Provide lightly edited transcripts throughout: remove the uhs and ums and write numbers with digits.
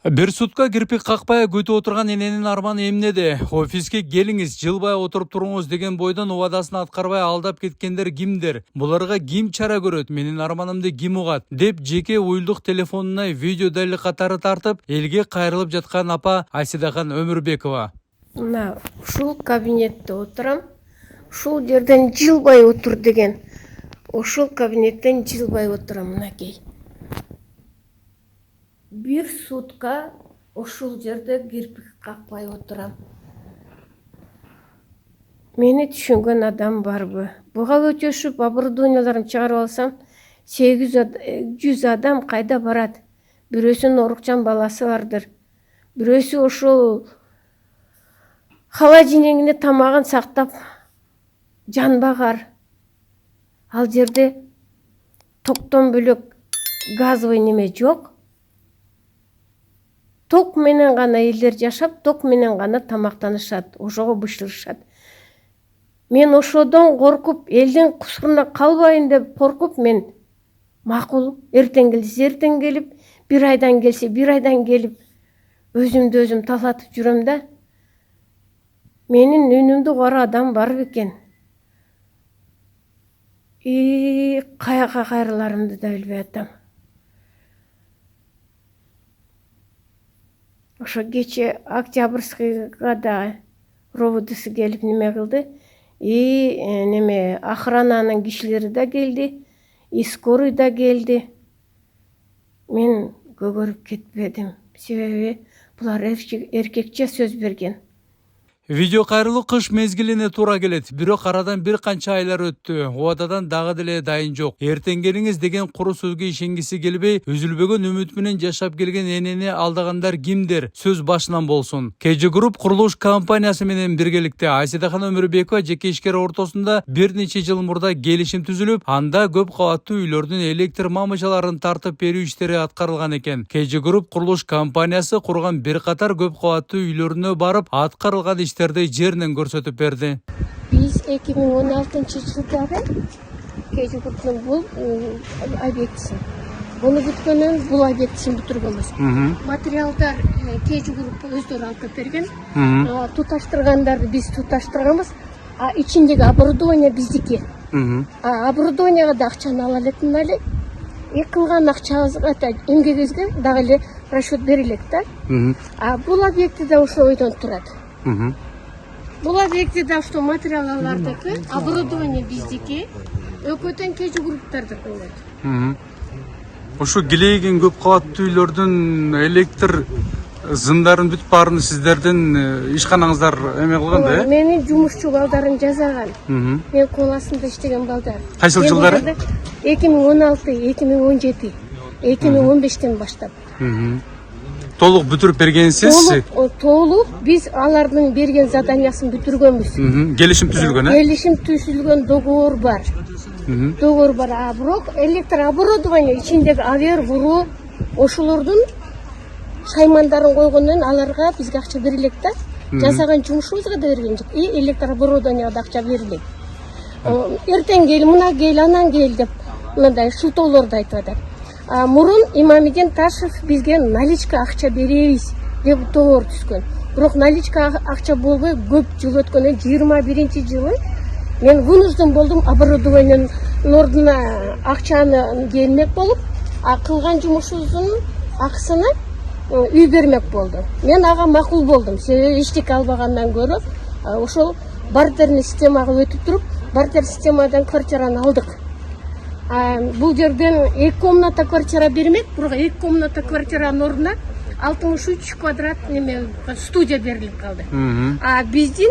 Бир сутка кирпик какпай күтүп отурган эненин арманы эмнеде? Офиске келиңиз, жылбай отуруп туруңуз деген бойдон убадасын аткарбай алдап кеткендер кимдер? Буларга ким чара көрөт? Менин арманымды ким угат? Деп жеке уюлдук телефонуна видео далил катары тартып, элге кайрылып жаткан апа Айсидахан Өмүрбекова. Мына ушул кабинетте отурам. Ушул жерден жылбай отур деген. Ушул кабинеттен жылбай отурам мынакей. Бир сутка ушул жерде кирпик какпай отурам. Мени түшүнгөн адам барбы? Буга өтөшүп оборудованияларын чыгарып алсам, 800 адам кайда барат? Бирөөсүнүн орукчан баласы бардыр. Бирөөсү ошол холодильнигине тамагын сактап жанбагар. Ал жерде токтон бөлөк газовый неме жок. Ток менен гана элдер жашап, ток менен гана тамактанышат, ошого бышырышат. Мен ошодон коркуп, элдин кусуруна калбайын деп коркуп, мен макул эртең келсе эртең келип, бир айдан келсе бир айдан келип, өзүмдү өзүм талатып жүрөм да. Менин үнүмдү угара адам бар бекен. Каяка кайрыларымды да билбей атам. Ошо кече Октябрьскийга да ровдысы келип неме кылды. Неме охрананын кишилери да келди, скорый да келди. Мен көгөрүп кетпедим. Себеби булар эркекче сөз берген. Видео кайрылуу кыш мезгилине туура келет. Бирок арадан бир канча айлар өттү. Убададан дагы деле дайын жок. Эртең келиңиз деген куру сөзгө ишенгиси келбей, үзүлбөгөн үмүт менен жашап келген энени алдагандар кимдер? Сөз башынан болсун. KG Group курулуш компаниясы менен биргеликте Айсидахан Өмүрбекова жеке ишкер ортосунда бир нече жыл мурда келишим түзүлүп, анда көп кабаттуу үйлөрдүн электр мамычаларын тартып берүү иштери аткарылган экен. KG Group курулуш компаниясы курган бир катар көп кабаттуу үйлөрүнө барып, аткарылган иштерди жеринен көрсөтүп берди. Биз 2016-жылдары KG Group'нун бул объектисин, буну бүткөндөн бул объектисин бүтүргөнбүз. Материалдар KG Group өздөрү алып берген. Туташтыргандарды биз туташтырганбыз, ичиндеги оборудование биздики. Оборудованияга да акчаны ала электин эле. Кылган акчабызга да эмгегибизге дагы эле расчет берилет да. Бул объектиде ошо ойдон турат. Бул объектиде ошо материалдардыкы, оборудование биздики, өкөтөн KG Group'тардыкы болот. Ошо килейген көп кабаттуу үйлөрдүн электр зындарын бүтүп баарын сиздердин ишканаңыздар эме кылган да? Менин жумушчу балдарын жасаган. Мен кол астында иштеген балдар. Кайсыл жылдары? 2016, 2017, 2015тен баштап. Толук бүтүрүп бергенсиз? Толук биз алардын берген заданиясын бүтүргөнбүз. Келишим түзүлгөн, Келишим түзүлгөн, договор бар. Договор бар, бирок электр оборудование ичиндеги авер, вуру ошолордун шаймандарын койгондон аларга бизге акча берилет да. Жасаган жумушубузга да берген жок. Электр оборудованияга да акча берилет. Эртең кел, мына кел, анан кел деп мындай шылтоолорду айтып атат. Мурун Имамидин Ташев бизге наличка акча беребиз деп договор түзгөн. Бирок наличка акча болбой көп жыл өткөндөн 21-жылы мен вынужден болдум оборудованиянын ордуна акчаны келмек болуп, кылган жумушубуздун акысына үй бермек болду. Мен ага макул болдум. Себеби эчтеке албагандан көрө ошол бартерный системага өтүп туруп, бартер системадан квартираны алдык. Бул жерден 2 комната квартира бермек, бирок 2 комната квартиранын ордуна 63 квадрат неме студия берилип калды. Биздин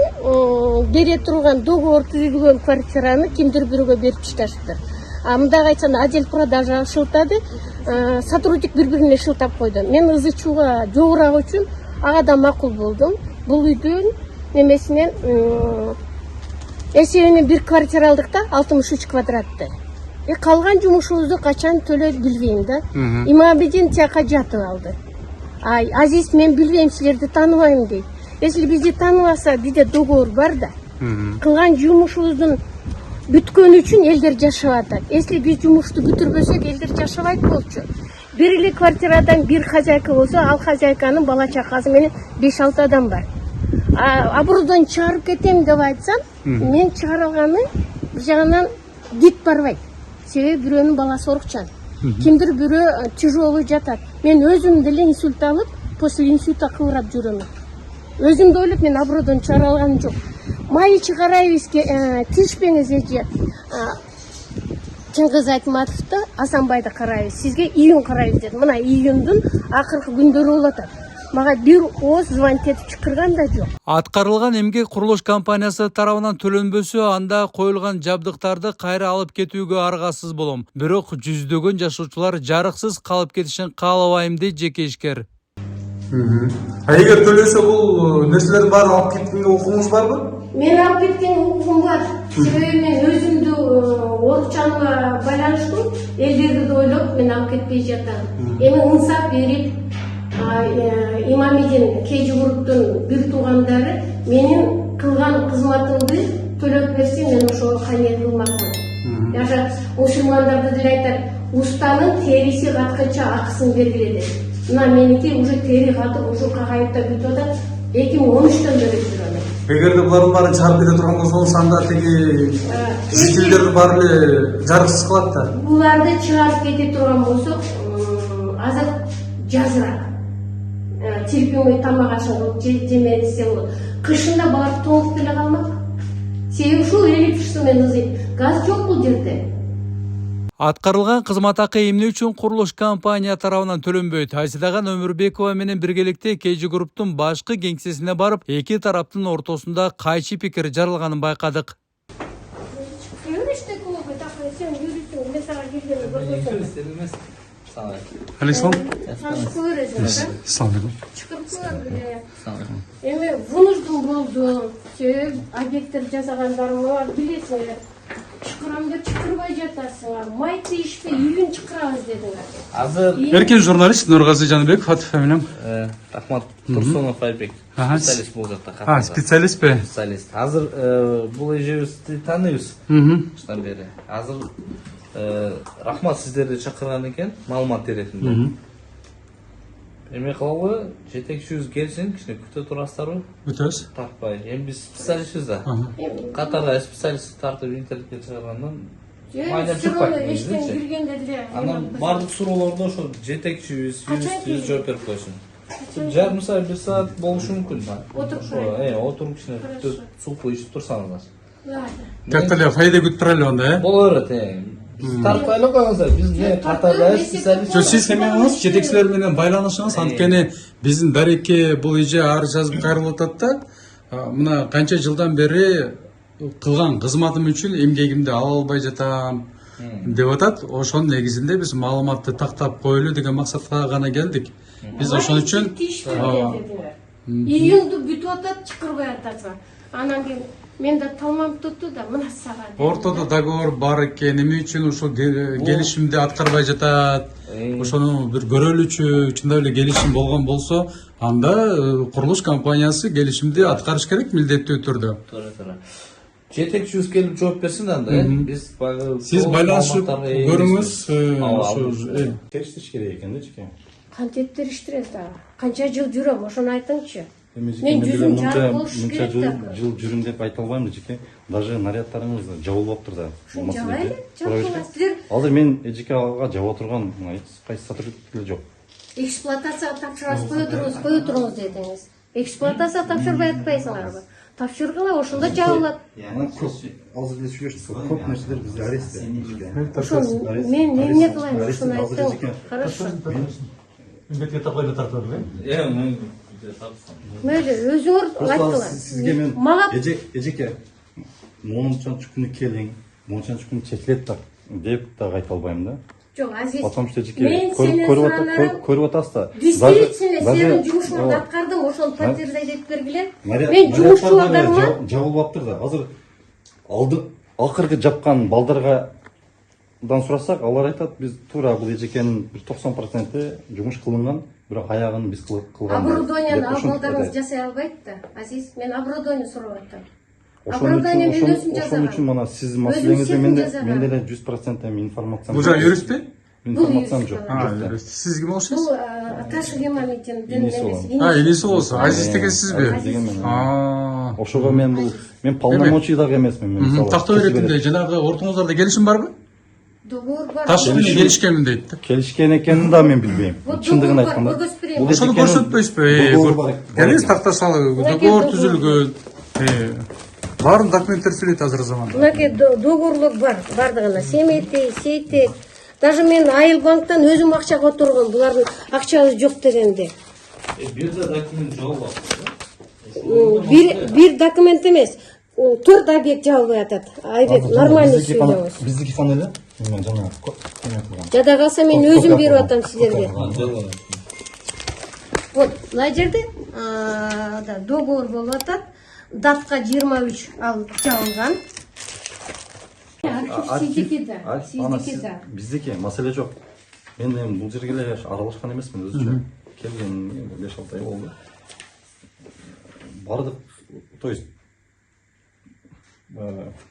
бере турган договор түзүлгөн квартираны кимдир бирөөгө берип ташташтыр. Мындайга айтсам, отдел продажа шылтады, сотрудник бири-бирине шылтап койду. Мен ызычууга жогурак үчүн ага да макул болдум. Бул үйдүн немесинен эсебинен бир квартира алдык да, 63 квадратты. Калган жумушубузду качан төлөйт билбейм да. Имамидин тияка жатып алды. Азиз, мен билбейм, силерди тааныбайм дейт. Если бизди тааныбаса, бизде договор бар да. Кылган жумушубуздун бүткөн үчүн элдер жашап атат. Если биз жумушту бүтүрбөсөк, элдер жашабайт болчу. бир эле квартирадан бир хозяйка болсо, ал хозяйканын бала чакасы менен 5-6 адам бар. Абрудан чыгарып кетем деп айтсам, мен чыгарылганы бир жагынан дит барбайт. Себеби бирөөнүн баласы орукчан. Кимдир бирөө тяжелый жатат. Мен өзүм деле инсульт алып, после инсульта кылырап жүрөм. Өзүм да ойлоп, мен абрудан чыгарылганым жок. Майы чыгарайбызке, тиишпеңиз эже. Чыңгыз Айтматовду, Асанбайды карайбыз. Сизге июнь карайбыз дедим. Мына июндун акыркы күндөрү болуп атат. Мага бир ооз звонить этип чакырган да жок. Аткарылган эмгек курулуш компаниясы тарабынан төлөнбөсө, анда коюлган жабдыктарды кайра алып кетүүгө аргасыз болом. Бирок жүздөгөн жашоочулар жарыксыз калып кетишин каалабайм дейт жеке ишкер. Эгер төлөсө бул нерселердин баарын алып кеткенге укугуңуз барбы? Мен алып кеткен укугум бар. Себеби мен өзүмдү орукчанга байланыштуу элдерди да ойлоп мен алып кетпей жатам. Эми ынсап берип Имамидин Кейжи Груптун бир туугандары менин кылган кызматымды төлөп берсе, мен ошого кане кылмакмын. Даже мусулмандарды деле айтат, устанын териси катканча акысын бергиле деп. Мына меники уже тери катып, уже кагайып да бүтүп атат. 2013-төн бери жүрөм. Эгерде булардын баарын чыгарып кете турган болсоңуз, анда тиги жителдердин баары эле жарыксыз калат да. Буларды чыгарып кете турган болсок, азыр жазыраак. Терпимой тамак ашын кылып жемесе болот. Кышында булар тоңуп деле калмак. Себеби ушул электричество менен ызыйт. Газ жок бул жерде. Аткарылган кызмат акы эмне үчүн курулуш компания тарабынан төлөнбөйт? Айсидаган Өмүрбекова менен биргеликте Кейжи Груптун башкы кеңсесине барып, эки тараптын ортосунда кайчы пикир жаралганын байкадык. Эми вынужден болду. Себеби объекттер жасагандарым бар, билесиңер. Чыкырам деп чыкырбай жатасыңар. Май тийишпей, үйүн чыкырабыз дедиңер. Азыр Эркен журналист Нургазы Жаныбек, Фатых фамилиям. Рахмат Турсунов Айбек. Специалист бул жакта катышты. Специалистпи? Специалист. Азыр бул эжебизди тааныйбыз. Штан бери. Азыр рахмат сиздерди чакырган экен, маалымат иретинде. Эме кылабы, жетекчибиз келсин, кичине күтө турасыздарбы? Күтөбүз. Тартпай. Эми биз специалистпиз да. Катарда специалист тартып интернетке чыгаргандан майда чыкпайт. Эштен киргенде деле. Анан бардык суроолордо ошо жетекчибиз, юристибиз жооп берип койсун. Жарым саат, 1 саат болушу мүмкүн. Отуруп кичине күтүп, сулпу ичип турсаңыздар. Так эле файда күтүп турайлы анда, Боло берет. Биз тартпай эле коюңуздар. Биз не катарда специалист. Сиз эмеңиз жетекчилер менен байланышыңыз, анткени биздин дарекке бул эже арыз жазып кайрылып атат да. Мына канча жылдан бери кылган кызматым үчүн эмгегимди ала албай жатам деп атат. Ошонун негизинде биз маалыматты тактап коелу деген максатка гана келдик. Биз ошон үчүн июнду бүтүп атат, чыкырбай атасың. Анан кийин мен да талмам тутту да, мына сага. Ортодо договор бар экен, эме үчүн ушул келишимди аткарбай жатат. Ошону бир көрөлүчү, чындап эле келишим болгон болсо, анда курулуш компаниясы келишимди аткарыш керек милдеттүү түрдө. Туура. Жетекчибиз келип жооп берсин анда, биз баягы Сиз байланышып көрүңүз, ошо Тештиш керек экен да чеке. Кантип териштирет да? Канча жыл жүрөм, ошону айтыңчы. Мен жүзүм жарык болушу мынча керек да. жыл жүрүм деп айта албайм да жеке. Даже нарядтарыңыз жабылып атыр да. Жабайлы, жабыласыздар. Азыр мен эжеке ага жаба турган кайсы сотрудник деле жок. Эксплуатацияга тапшырасыз, кое туруңуз дедиңиз. Эксплуатацияга тапшырбай атпайсыңарбы? Тапшыргыла, ошондо жабылат. Азыр эле сүйлөштүк. Көп нерселер бизде арестте. Ошону мен эмне кылайын, ошону айттым. Хорошо. Милдетке тапкайда тартып Мөйлө, өзүңөр айткыла. Сизге мен Мага эжеке монунчанчы күнү келиң, монунчанчы күнү чечилет да деп да айта албайм да. жок, Азиз. Потому что жеке Мен сенин сураналарың көрүп атасыз да. Действительно, сенин жумушуңду аткардым, ошону подтверждать этип бергиле. Мен Мен жумушчулардарыма жабылып атыр да. Азыр акыркы жапкан балдардан сурасак, алар айтат, биз туура бул эжекенин 90% жумуш кылынган, бирок аягын биз кылган. оборудованияны балдарыңыз жасай албайт да. Азиз, мен оборудование сурап аттым. Оборудование мен өзүм жасагам. Ошон үчүн мына сиз маселеңизде мен деле 100% информация. Бул жана юристпи? информациям жок. Сиз ким Бул болушуңуз? Ташкемамиттин Инеси болот. Иниси болсо, Азиз деген сизби? деген мен. А. Ошого мен полномочий дагы эмесмин. Мен мисалы Такта беретинде жанагы ортоңуздарда келишим барбы? Договор бар. Таш менен келишкенмин дейт да. келишкен экенин да мен билбейм. Чындыгын айтканда. Ошону көрсөтпөйсүзбү? Договор бар. Келиңиз такта салып, договор түзүлгөн. Баарын документтер сүйлөйт азыр заманда. Мынакей договорлор бар, бардыгына семети, сейти. Даже мен Айыл банктан өзүм акча которгом, булардын акчабыз жок дегенде. Бир да документ жабылып Бир документ эмес, 4 объект жабылып атат. Айбек, нормальный сүйлөңүз. Биздики фамилия мен жана Жада калса мен өзүм берип атам силерге. Вот, мына жерде договор болуп атат. Датка 23 ал жабылган. биздики маселе жок. Мен эми бул жерге эле аралашкан эмесмин өзүчө. Келген 5-6 ай болду. Бардык, то есть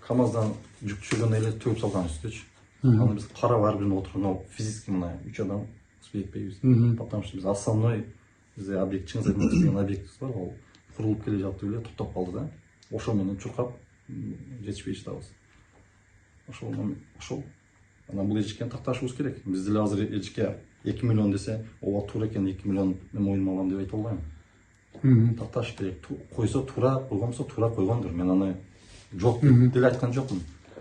КамАЗдан жүк түшүргөн эле төгүп салган үстүчү. Аны биз карап ар бирин отурган физически мына 3 адам успей этпейбиз. Потому что биз основной бизде объект чыңзайдын деген объектибиз бар, ал курулуп келе жатып эле токтоп калды да. Ошо менен чуркап жетишпей жатабыз. Ошол анан бул эжекени такташыбыз керек. Биз деле азыр эжекке 2 миллион десе, ооба туура экен 2 миллион мен моюнума алам деп айта албайм. Такташ керек. Койсо туура, койгонсо туура койгондур. Мен аны жок деп деле айткан жокмун.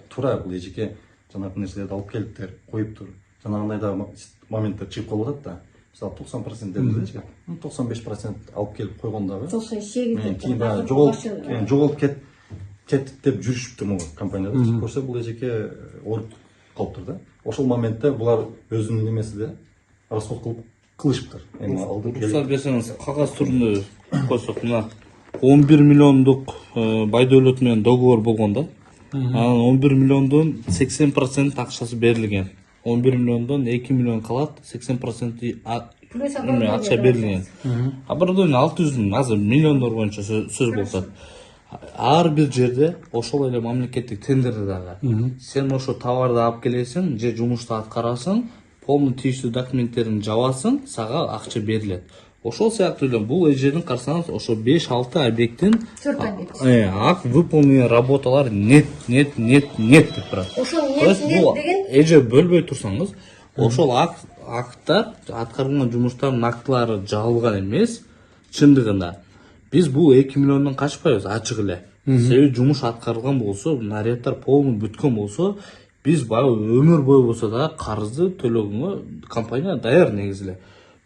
Туура бул эжекке жанагы нерселерди алып келиптир, коюптур. Жанагындай да моменттер чыгып калып атат да. Мисалы 90% дедимчи, 95% алып келип койгон дагы. 98 Кийин дагы жоголуп кетти деп жүрүшүптүр могу компанияда. Көрсө бул эжекке ооруп калыптыр да. Ошол моментте булар өзүнүн немесиде расход кылышыптыр. Эми алды рұқсат берсеңіз, қағаз түрінде қойсақ, мына 11 миллиондық байдөлөт менен договор болгон да. Анан 11 миллиондон 80% акчасы берилген. 11 миллиондон 2 миллион калат, 80% акча берилген. Оборудование 600 азыр миллиондор боюнча сөз болсот. Ар бир жерде ошол эле мамлекеттик тендерде дагы. Сен ошо товарды алып келесиң, же жумушту аткарасың, полный тийиштүү документтерин жабасың, сага акча берилет. Ошол сыяктуу эле бул эжедин карасаңыз, ошо 5-6 объекттин ак выполненный работалар нет деп турат. Ошол нет деген эже бөлбөй турсаңыз, ошол акттар аткарылган жумуштардын актылары жабылган эмес, чындыгында. Биз бул 2 миллиондон качпайбыз, ачык эле. Себеби жумуш аткарылган болсо, нарядтар полный бүткөн болсо, биз баягы өмүр бою болсо да карызды төлөгөнгө компания даяр негизи эле.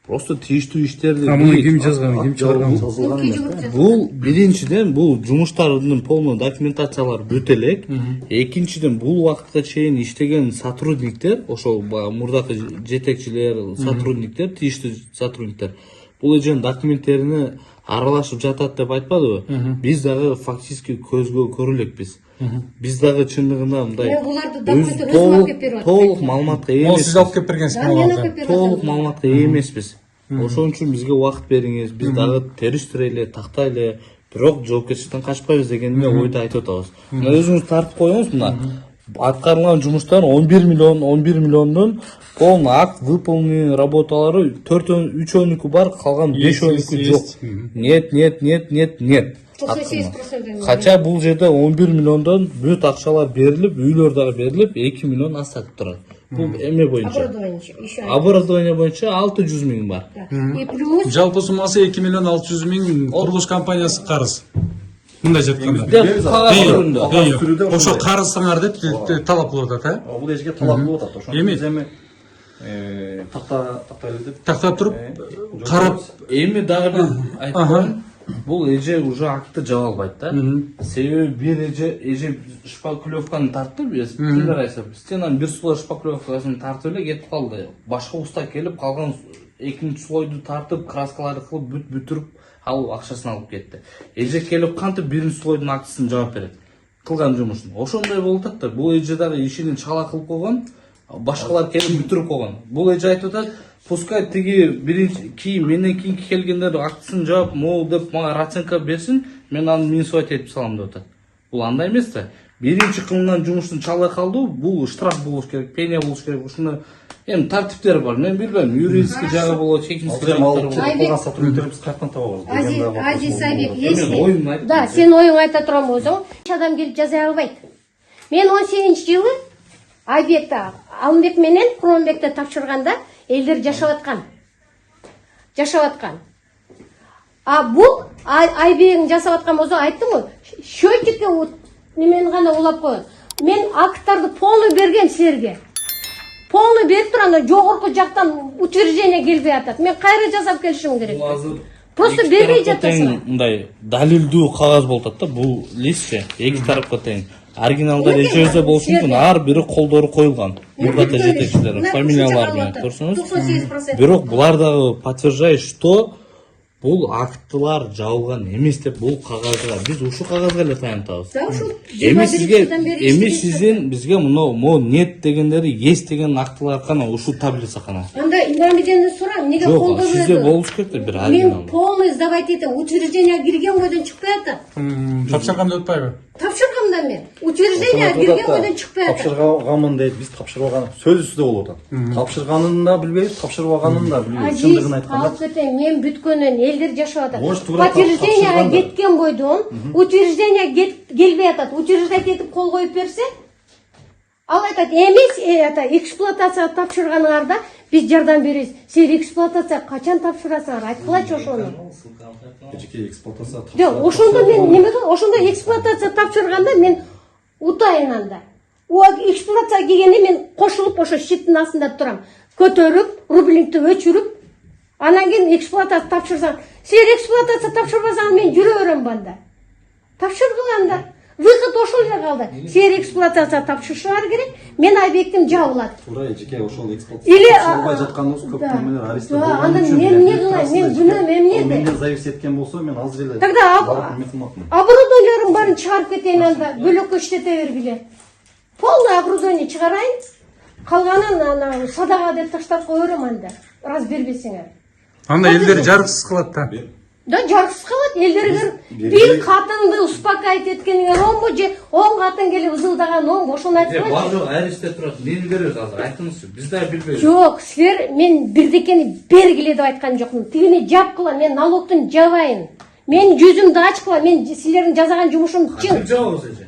Просто тийиштүү иштерди Муну ким жазган, ким чыгарган? Бул биринчиден бул жумуштардын полный документациялары бүт элек. Экинчиден бул убакытка чейин иштеген сотрудниктер, ошол мурдакы жетекчилер, сотрудниктер, тийиштүү сотрудниктер бул эженин документтерине аралашып жатат деп айтпадыбы? Биз дагы фактически көзгө көрүлекпиз. Биз дагы чындыгында мындай мен буларды документтерди өзүм алып келип берип атам. толук маалыматка Ол сиз алып келип бергенсиз. толук маалыматка ээ эмеспиз. Ошон үчүн бизге убакыт бериңиз, биз дагы териштирели, тактайлы, бирок жоопкерчиликтен качпайбыз деген эле ойду айтып атабыз. Мына өзүңүз тартып коюңуз, мына аткарылган жумуштар 11 миллиондон полный акт выполненный работалары 3-12 бар, калган 5-12 жок. Нет. 98%. Кача бул жерде 11 миллиондон бүт акчалар берилип, үйлөр дагы берилип, 2 миллион астатып турат. Бул эме боюнча. Оборудование боюнча 600 миң бар. И плюс Жалпы суммасы 2 миллион 600 миң курулуш компаниясы карыз. Мындай жеткенде. Ошо карызсаңар деп талап кылып атат, бул эжеге талап кылып атат. Ошондо Эми биз эми тактайлы деп тактап туруп карап Эми дагы бир айткан, бул эже уже акты жаба албайт да. Себеби бир эже шпаклевканы тартты, биз кимдер айтса, стенанын бир слой шпаклевкасын тартып эле кетип калды. Башка уста келип калган экинчи слойду тартып, краскаларды кылып бүтүрүп алып акчасын алып кетти. Эже келип кантип биринчи слойдун актысын жаап берет. Кылган жумушун. Ошондой болуп атат да. Бул эже дагы ишин чала кылып койгон, башкалар келип бүтүрүп койгон. Бул эже айтып атат, пускай тиги биринчи менден кийинки келгендер актысын жаап, могу деп мага расценка берсин, мен аны минусовать этип салам деп атат. Бул андай эмес да. Биринчи кылынган жумуштун чалбай калды, бул штраф болуш керек, пеня болуш керек. Ушуну Эми тартиптер бар. Мен билбейм. Юридический жагы болот, технический жагы болот. Калган сотрудниктер биз каяктан табабыз? Азиз Айбек, Мен если... оюмду айттым. Да, сен ойыңды айта турам өзүң. Адам келип жаза албайт. Мен 18-жылы Айбекте, Алмбек менен Куронбекте тапшырганда элдер жашап аткан. А бул Айбектин жасап аткан болсо айттым го, счетчикке немени гана улап койгон. Мен акттарды полный берген силерге. Полный берип турганда жогорку жактан утверждение келбей атат. Мен кайра жасап келишим керек. Просто бербей жатасың. Мындай далилдүү кагаз болуп атат да, бул листче эки тарапка тең. Оригиналда эчебизде болушу мүмкүн, ар бири колдору коюлган. Мурдата жетекчилер, фамилиялар менен, көрсөңүз. 98%. Бирок булар дагы подтверждает, что бул актылар жабылган эмес деп бул кагазга биз ушу кагазга эле таянтабыз. Эми сиздин бизге мо нет дегендери есть деген актылар кана ушу таблица кана. Анда Имамиден сурам, неге Жок, колдоо сизде болуш керек да бир Мен оригинал. полный сдавать этим, утверждение кирген бойдон чыкпай атат. Тапшырганда өтпөйбү? Тапшыргамда мен. Утверждение кирген бойдон чыкпай атат. Тапшырганмын дейт, биз тапшырбаган сөзүбүздө болуп атат. Тапшырганын да билбейбиз, тапшырбаганын да билбейбиз. Чындыгын Алып айтканда кетейин, мен бүткөнүн элдер жашап Может, атат. туура Утверждение тапшырганда. кеткен бойдон, утверждение келбей атат. Утверждать этип кол коюп берсе, ал айтат, эмес, эксплуатация тапшырганыңарда биз жардам беребиз. Сен эксплуатация качан тапшырасыңар? Айткылачы ошону. жеке эксплуатация Жок, ошондо мен немеге, ошондо эксплуатация тапшырганда мен утайын анда. О эксплуатация келгенде мен кошулуп ошо щиттин астында турам. Көтөрүп, рублингти өчүрүп, анан кийин эксплуатация тапшырсаң, сен эксплуатация тапшырбасаң мен жүрө берем банда. Тапшыргыланда. Выход ошол эле калды. Сен эксплуатация тапшырышыңар керек, мен Айбектим жабылат. туура жеке ошол эксплуатация Или тапшырылбай жатканыбыз көп көмөлөр арестте болгон анан үчүн мен эмне кылайын? Мен күнөөм эмнеде? менден зависит эткен болсо мен азыр эле Тогда барып эме кылмакмын. оборудованияларын барын чыгарып кетейин анда, бөлөккө иштете бергиле. Полный оборудование чыгарайын, калганын ана садага деп таштап кое берем анда. Раз бербесеңер. Анда элдер жарыксыз калат да. Да жарыксыз калат, элдерге бир катыңды успокаивать эткениңер оңбу же 10 катын келип ызылдаган оңбу, ошону айтып Бар жок, арестте турат. Эмнени беребиз азыр? Айтыңызчы. Биз да билбейбиз. Жок, силер мен бирдекени бергиле деп айткан жокмун. Тигини жапкыла, мен налогтун жабайын. Мен жүзүмдү ачкыла, мен силердин жасаган жумушум чын. Жабыңыз эже.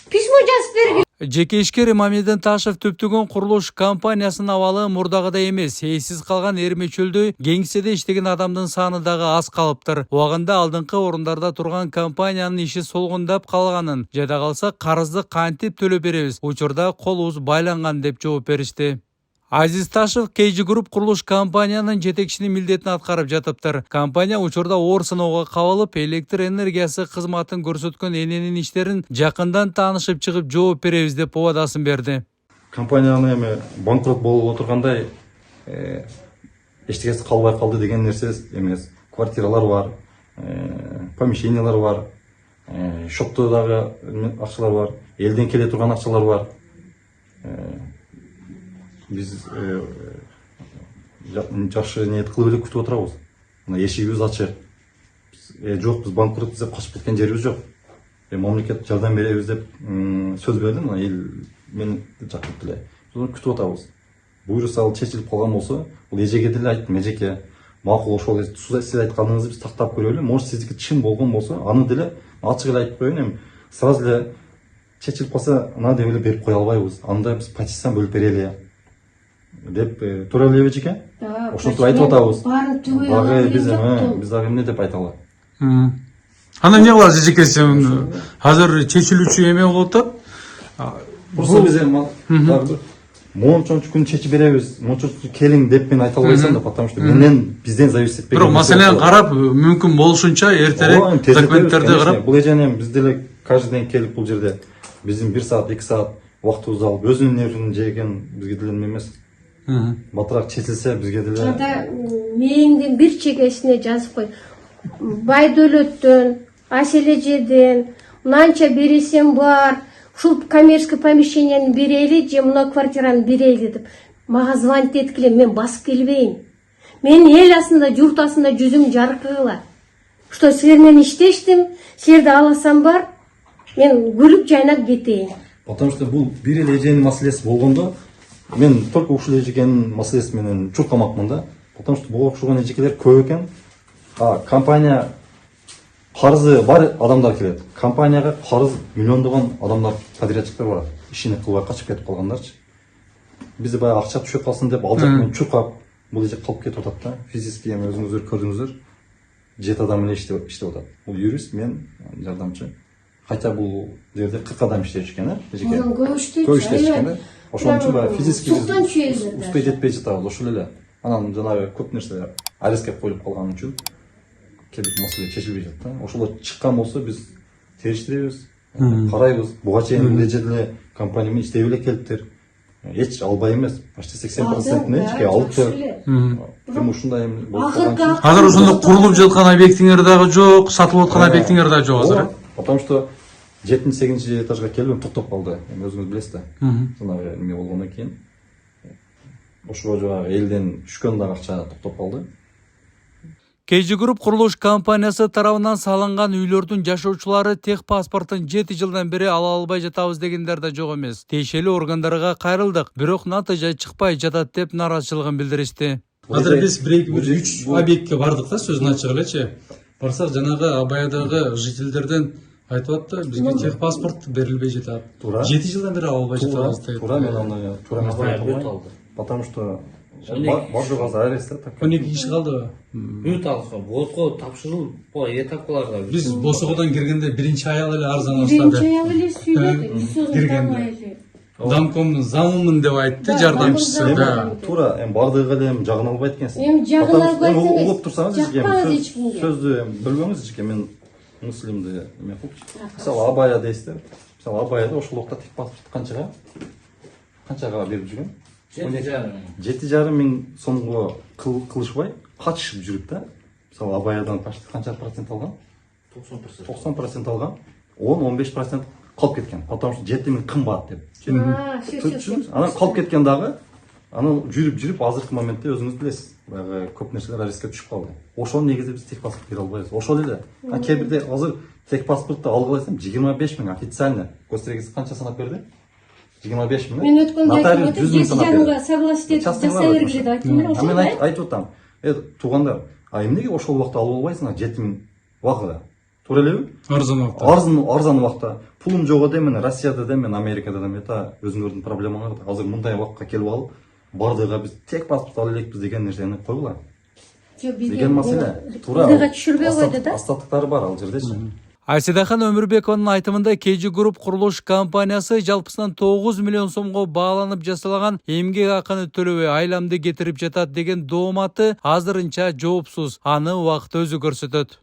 Письмо жазып бергиле. Жеке ишкер Имамиден Ташев төптөгөн курулуш компаниясынын абалы мурдагыдай эмес. Эсиз калган Эрмечөлдө кеңседе иштеген адамдын саны дагы аз калыптыр. Убагында алдыңкы орундарда турган компаниянын иши солгундап калганын, жада калса карызды кантип төлөп беребиз? Учурда колубуз байланган деп жооп беришти. Азиз Ташев KG Group курулуш компаниянын жетекчинин милдетин аткарып жатыптыр. Компания учурда оор сыноого кабылып, электр энергиясы кызматын көрсөткөн эненин иштерин жакындан таанышып чыгып жооп беребиз деп убадасын берди. Компанияны эми банкрот болуп отургандай эчтекеси калбай калды деген нерсе эмес. Квартиралар бар, помещениялар бар, счетту дагы акчалар бар, элден келе турган акчалар бар. Биз жакшы ниет кылып эле күтүп отурабыз. Мына эшигибиз ачык. Жок, биз банкрот деп качып кеткен жерибиз жок. Мамлекет жардам беребиз деп сөз берди, мына эл мен жакып эле. Сону күтүп атабыз. Буйрук салып чечилип калган болсо, бул эжеге деле айттым, эжеке, макул ошол сиз айтканыңызды биз тактап көрөлү. Может, сиздики чын болгон болсо, аны деле ачык эле айтып коеюн. Эми сразу эле чечилип калса, ана деп эле берип кое албайбыз. Анда биз почтадан бөлүп берели деп туура элеби эжеке? Ошентип айтып атабыз. Дагы биз дагы эмне деп айта алат? Анда эмне кылабыз эжеке, сен азыр чечилүүчү эме болуп атат. Просто биз эми мончончу күн чечип беребиз, мончончу келиң деп мен айта албайсам да, потому что менден бизден зависит этпеген. Бирок маселени карап, мүмкүн болушунча эртерээк документтерди карап, бул эженем биз деле каждый день келип бул жерде биздин 1 саат, 2 саат убактыбызды алып өзүнүн нервин жеген бизге деле эме эмес. Батыраак чечилсе бизге деле. Анда мээңдин бир чегесине жазып кой. Байдөлөттөн, Асележеден, мынанча бересем бар, ушул коммерческий помещениени берели же мына квартираны берели деп мага звонить эткиле, мен басып келбейин. Мен эл астында, журт астында жүзүм жаркыгыла. Что силер менен иштештим, силерди аласам бар, мен күлүп жайнап кетейин. Потому что бул бир эле эженин маселеси болгондо мен только ушул эжекенин маселеси менен чуркамакмын да. Потому что буга окшогон эжекелер көп экен. Компания карызы бар адамдар келет. Компанияга карыз миллиондогон адамдар, подрядчиктер бар. Ишини кылбай качып кетип калгандарчы. Бизде баягы акча түшүп калсын деп ал жак менен чуркап, бул эжек калып кетип атат да. Физически эми өзүңүздөр көрдүңүздөр. 7 адам эле иштеп атат. Бул юрист, мен жардамчы. Хотя бул жерде 40 адам иштеши экен, эжеке. Көп Көп иштеши экен да. Ошон үчүн баягы физически Суктан чүйелдер. успеть этпей жатабыз, ошол эле. Анан жанагы көп нерсе арестке коюлуп калган үчүн келип маселе чечилбей жатты. Ошол чыккан болсо биз териштиребиз, карайбыз. Буга чейин эле жерде компания менен иштей эле келиптир. Эч албай эмес, почти 80%-ын эчке алыптыр. Ким ушундай эми болуп калган үчүн. Азыр ошондо курулуп жаткан объектиңер дагы жок, сатылып аткан объектиңер дагы жок азыр. Потому что 7-8 этажга келип токтоп калды. Эми өзүңүз билесиз да. Жанагы эме болгондон кийин ошого жогу элден түшкөн дагы акча токтоп калды. KG Group курулуш компаниясы тарабынан салынган үйлөрдүн жашоочулары тех паспортун 7 жылдан бери ала албай жатабыз дегендер да жок эмес. Тиешелүү органдарга кайрылдык, бирок натыйжа чыкпай жатат деп нааразычылыгын билдиришти. Азыр биз 3 объектке бардык да, сөзүн ачык элечи. Барсак жанагы Абайдагы жителдерден айтып атты, бизге тех паспорт берилбей жатат. 7 жылдан бери ала албай жатабыз дейт. Тура мен аны тура эмес. Потому что бар жок азыр арестте. 12 киши калды. Бүт алышкан. Боско тапшырылып, по этапкаларга. Биз Босокодон киргенде биринчи аял эле арзан Биринчи баштады. аял эле сүйлөдү. Сөзүн Киргенде. таныбайлы. Замкомдун замымын деп айтты жардамчысы. Да. Тура эми бардыгы эле эми жагына албайт экенсиз. Эми жагына албайт Эми эмес. угуп турсаңыз Жакпаңыз эжеке эч кимге. сөздү эми бөлбөңүз эжеке, мен муслимди эме кылчу. Мисалы Абая дейсиздер. Мисалы Абаяда ошол убакта тех паспорт канчага берип жүргөн? 7,5 миң сомго кылышбай качышып жүрүп да. Мисалы Абаядан почти канча процент алган? 90% алган. 10-15% калып кеткен. Потому что 7 миң кымбат деп. Анан калып кеткен дагы, анан жүрүп азыркы моментте өзүңүз билесиз, баягы көп нерселер арестке түшүп калды. Ошол негизде биз тех паспорт бере албайбыз. Ошол эле. Кээ бирде азыр тех паспортду алгыла десем 25 миң официально. Госрегистр канча санап берди? 25 миң. Мен өткөндө айтып атып, 100 миң санап берди. жанга согласить жасай бергиле деп айттым эле ошол. Мен айтып атам. Туугандар, эмнеге ошол убакта алып албайсыңар 7 миң убакыта? Туура элеби? Арзан убакта. Арзан убакта. Пулум жок да мен Россияда да мен Америкада да мета өзүңөрдүн проблемаңар. Азыр мындай убакка келип алып, бардыгы биз тех паспорт ала элекпиз деген нерсени койгула. Деген маселе. Туура. Түшүрбөй койду да. Астаттыктары бар ал жердечи. Айседахан Өмүрбекованын айтымында KG Group курулуш компаниясы жалпысынан 9 миллион сомго бааланып жасалган эмгек акыны төлөбөй айламды кетирип жатат деген дооматы азырынча жоопсуз. Аны убакыт өзү көрсөтөт.